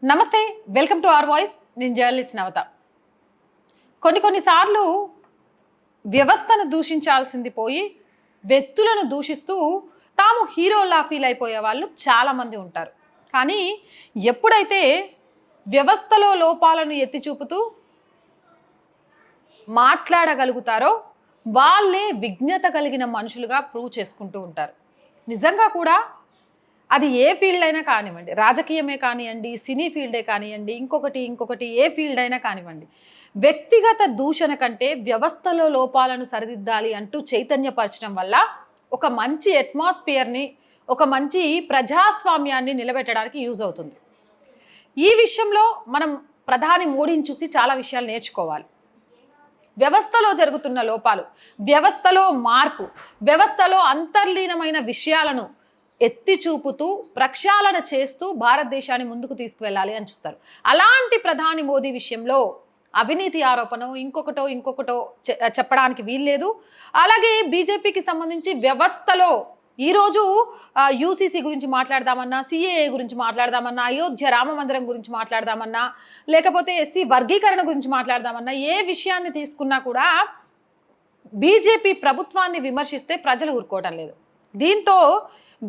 నమస్తే, welcome to our voice. నేను journalist నవత. కొన్నిసార్లు వ్యవస్థను దూషించాల్సింది పోయి వ్యక్తులను దూషిస్తూ తాము హీరోలా ఫీల్ అయిపోయే వాళ్ళు చాలామంది ఉంటారు. కానీ ఎప్పుడైతే వ్యవస్థలో లోపాలను ఎత్తి చూపుతూ మాట్లాడగలుగుతారో వాళ్ళే విజ్ఞత కలిగిన మనుషులుగా ప్రూవ్ చేసుకుంటూ ఉంటారు. నిజంగా కూడా అది ఏ ఫీల్డ్ అయినా కానివ్వండి, రాజకీయమే కానివ్వండి, సినీ ఫీల్డే కానివ్వండి, ఇంకొకటి ఏ ఫీల్డ్ అయినా కానివ్వండి, వ్యక్తిగత దూషణ కంటే వ్యవస్థలో లోపాలను సరిదిద్దాలి అంటూ చైతన్యపరచడం వల్ల ఒక మంచి అట్మాస్ఫియర్ని, ఒక మంచి ప్రజాస్వామ్యాన్ని నిలబెట్టడానికి యూజ్ అవుతుంది. ఈ విషయంలో మనం ప్రధాని మోడీని చూసి చాలా విషయాలు నేర్చుకోవాలి. వ్యవస్థలో జరుగుతున్న లోపాలు, వ్యవస్థలో మార్పు, వ్యవస్థలో అంతర్లీనమైన విషయాలను ఎత్తి చూపుతూ ప్రక్షాళన చేస్తూ భారతదేశాన్ని ముందుకు తీసుకువెళ్ళాలి అని చూస్తారు. అలాంటి ప్రధాని మోదీ విషయంలో అవినీతి ఆరోపణ ఇంకొకటో చెప్పడానికి వీల్లేదు. అలాగే బీజేపీకి సంబంధించి వ్యవస్థలో ఈరోజు యూసీసీ గురించి మాట్లాడదామన్నా, సిఏఏ గురించి మాట్లాడదామన్నా, అయోధ్య రామ మందిరం గురించి మాట్లాడదామన్నా, లేకపోతే ఎస్సీ వర్గీకరణ గురించి మాట్లాడదామన్నా, ఏ విషయాన్ని తీసుకున్నా కూడా బీజేపీ ప్రభుత్వాన్ని విమర్శిస్తే ప్రజలు ఊరుకోవటం లేదు. దీంతో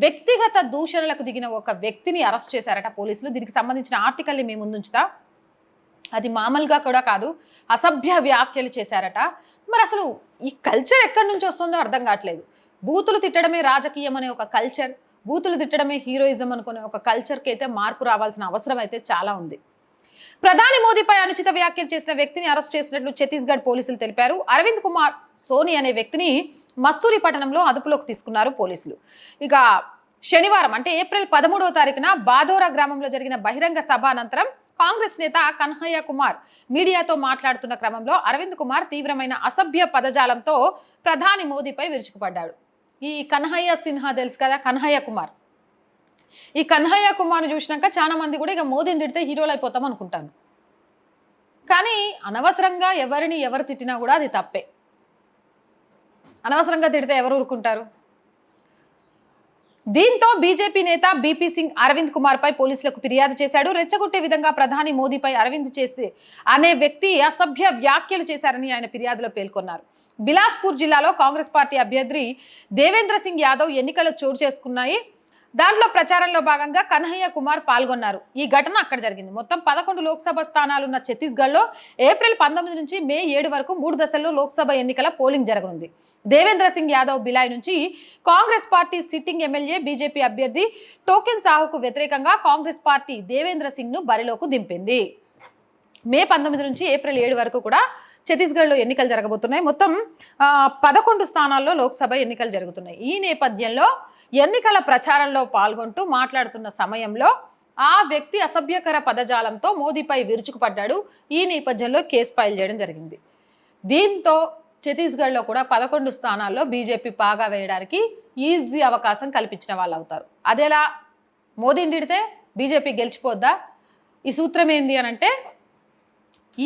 వ్యక్తిగత దూషణలకు దిగిన ఒక వ్యక్తిని అరెస్ట్ చేశారట పోలీసులు. దీనికి సంబంధించిన ఆర్టికల్ని మేము ముందుంచుతా. అది మామూలుగా కూడా కాదు, అసభ్య వ్యాఖ్యలు చేశారట. మరి అసలు ఈ కల్చర్ ఎక్కడి నుంచి వస్తుందో అర్థం కావట్లేదు. బూతులు తిట్టడమే రాజకీయం అనే ఒక కల్చర్, బూతులు తిట్టడమే హీరోయిజం అనుకునే ఒక కల్చర్కి అయితే మార్పు రావాల్సిన అవసరం అయితే చాలా ఉంది. ప్రధాని మోదీపై అనుచిత వ్యాఖ్యలు చేసిన వ్యక్తిని అరెస్ట్ చేసినట్లు ఛత్తీస్గఢ్ పోలీసులు తెలిపారు. అరవింద్ కుమార్ సోని అనే వ్యక్తిని మస్తూరి పట్టణంలో అదుపులోకి తీసుకున్నారు పోలీసులు. ఇక శనివారం అంటే ఏప్రిల్ 13వ తారీఖున బాదోరా గ్రామంలో జరిగిన బహిరంగ సభ అనంతరం కాంగ్రెస్ నేత కన్హయ్య కుమార్ మీడియాతో మాట్లాడుతున్న క్రమంలో అరవింద్ కుమార్ తీవ్రమైన అసభ్య పదజాలంతో ప్రధాని మోదీపై విరుచుకుపడ్డాడు. ఈ కన్హయ్య సిన్హా తెలుసు కదా, కన్హయ్య కుమార్. ఈ కన్హయ్య కుమార్ని చూసినాక చాలా మంది కూడా ఇక మోదీని తిడితే హీరోలు అయిపోతాం అనుకుంటాను. కానీ అనవసరంగా ఎవరు తిట్టినా కూడా అది తప్పే. అనవసరంగా తిడితే ఎవరు ఊరుకుంటారు? దీంతో బీజేపీ నేత బీపీ సింగ్ అరవింద్ కుమార్ పై పోలీసులకు ఫిర్యాదు చేశాడు. రెచ్చగొట్టే విధంగా ప్రధాని మోదీపై అరవింద్ చేసి అనే వ్యక్తి అసభ్య వ్యాఖ్యలు చేశారని ఆయన ఫిర్యాదులో పేర్కొన్నారు. బిలాస్పూర్ జిల్లాలో కాంగ్రెస్ పార్టీ అభ్యర్థి దేవేంద్ర సింగ్ యాదవ్ ఎన్నికలు చోటు చేసుకున్నాయి. దాంట్లో ప్రచారంలో భాగంగా కన్హయ్య కుమార్ పాల్గొన్నారు. ఈ ఘటన అక్కడ జరిగింది. మొత్తం 11 లోక్సభ స్థానాలున్న ఛత్తీస్గఢ్లో ఏప్రిల్ 19 నుంచి మే 7 వరకు 3 దశల్లో లోక్సభ ఎన్నికల పోలింగ్ జరగనుంది. దేవేంద్ర సింగ్ యాదవ్ బిలాయ్ నుంచి Congress party sitting MLA BJP అభ్యర్థి టోకెన్ సాహుకు వ్యతిరేకంగా కాంగ్రెస్ పార్టీ దేవేంద్ర సింగ్ను బరిలోకి దింపింది. మే 19 నుంచి ఏప్రిల్ 7 వరకు కూడా ఛత్తీస్గఢ్లో ఎన్నికలు జరగబోతున్నాయి. మొత్తం 11 స్థానాల్లో లోక్సభ ఎన్నికలు జరుగుతున్నాయి. ఈ నేపథ్యంలో ఎన్నికల ప్రచారంలో పాల్గొంటూ మాట్లాడుతున్న సమయంలో ఆ వ్యక్తి అసభ్యకర పదజాలంతో మోదీపై విరుచుకుపడ్డాడు. ఈ నేపథ్యంలో కేసు ఫైల్ చేయడం జరిగింది. దీంతో ఛత్తీస్గఢ్లో కూడా 11 స్థానాల్లో బీజేపీ పాగా వేయడానికి ఈజీ అవకాశం కల్పించిన వాళ్ళు అవుతారు. అదేలా మోదీని తిడితే బీజేపీ గెలిచిపోద్దా? ఈ సూత్రం ఏంది అని అంటే,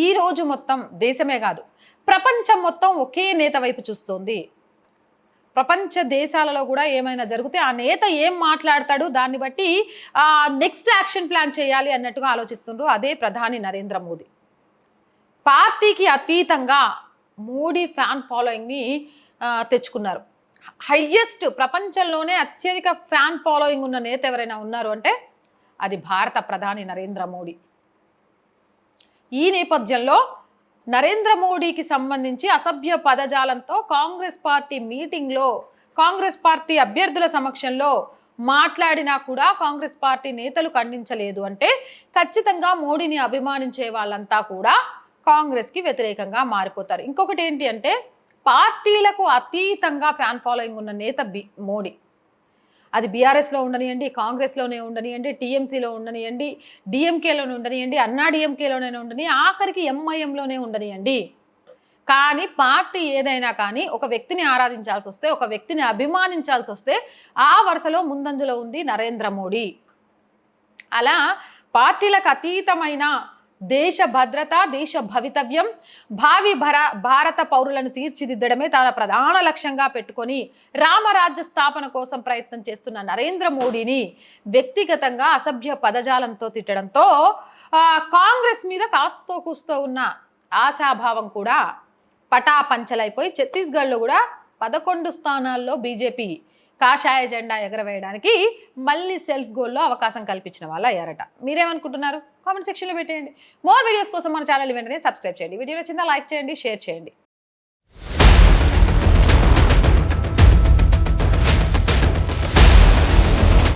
ఈరోజు మొత్తం దేశమే కాదు ప్రపంచం మొత్తం ఒకే నేత వైపు చూస్తోంది. ప్రపంచ దేశాలలో కూడా ఏమైనా జరిగితే ఆ నేత ఏం మాట్లాడతాడు దాన్ని బట్టి నెక్స్ట్ యాక్షన్ ప్లాన్ చేయాలి అన్నట్టుగా ఆలోచిస్తున్నారు. అదే ప్రధాని నరేంద్ర మోదీ. పార్టీకి అతీతంగా మోడీ ఫ్యాన్ ఫాలోయింగ్ని తెచ్చుకున్నారు. హైయెస్ట్ ప్రపంచంలోనే అత్యధిక ఫ్యాన్ ఫాలోయింగ్ ఉన్న నేత ఎవరైనా ఉన్నారు అంటే అది భారత ప్రధాని నరేంద్ర మోడీ. ఈ నేపథ్యంలో నరేంద్ర మోడీకి సంబంధించి అసభ్య పదజాలంతో కాంగ్రెస్ పార్టీ మీటింగ్లో కాంగ్రెస్ పార్టీ అభ్యర్థుల సమక్షంలో మాట్లాడినా కూడా కాంగ్రెస్ పార్టీ నేతలు ఖండించలేదు అంటే ఖచ్చితంగా మోడీని అభిమానించే వాళ్ళంతా కూడా కాంగ్రెస్కి వ్యతిరేకంగా మారిపోతారు. ఇంకొకటి ఏంటి అంటే, పార్టీలకు అతీతంగా ఫ్యాన్ ఫాలోయింగ్ ఉన్న నేత మోడీ. అది బీఆర్ఎస్లో ఉండనియండి, కాంగ్రెస్లోనే ఉండనియండి, టీఎంసీలో ఉండనియండి, డిఎంకేలోనే ఉండనియండి, అన్నా డిఎంకేలోనే ఉండని, ఆఖరికి ఎంఐఎంలోనే ఉండనియండి. కానీ పార్టీ ఏదైనా కానీ ఒక వ్యక్తిని ఆరాధించాల్సి వస్తే, ఒక వ్యక్తిని అభిమానించాల్సి వస్తే ఆ వరుసలో ముందంజలో ఉంది నరేంద్ర మోడీ. అలా పార్టీలకు అతీతమైన దేశ భద్రత, దేశ భవితవ్యం, భావి భారత పౌరులను తీర్చిదిద్దడమే తన ప్రధాన లక్ష్యంగా పెట్టుకొని రామరాజ్య స్థాపన కోసం ప్రయత్నం చేస్తున్న నరేంద్ర మోడీని వ్యక్తిగతంగా అసభ్య పదజాలంతో తిట్టడంతో కాంగ్రెస్ మీద కాస్తో కూస్తో ఉన్న ఆశాభావం కూడా పటాపంచలైపోయి ఛత్తీస్గఢ్లో కూడా 11 స్థానాల్లో బీజేపీ కాషాయ జెండా ఎగరవేయడానికి మళ్ళీ సెల్ఫ్ గోల్లో అవకాశం కల్పించిన వాళ్ళు అయ్యారట. మీరేమనుకుంటున్నారు? కామెంట్ సెక్షన్లో పెట్టేయండి. మోర్ వీడియోస్ కోసం మన ఛానల్ వెంటనే సబ్స్క్రైబ్ చేయండి. వీడియో నచ్చిందా లైక్ చేయండి, షేర్ చేయండి.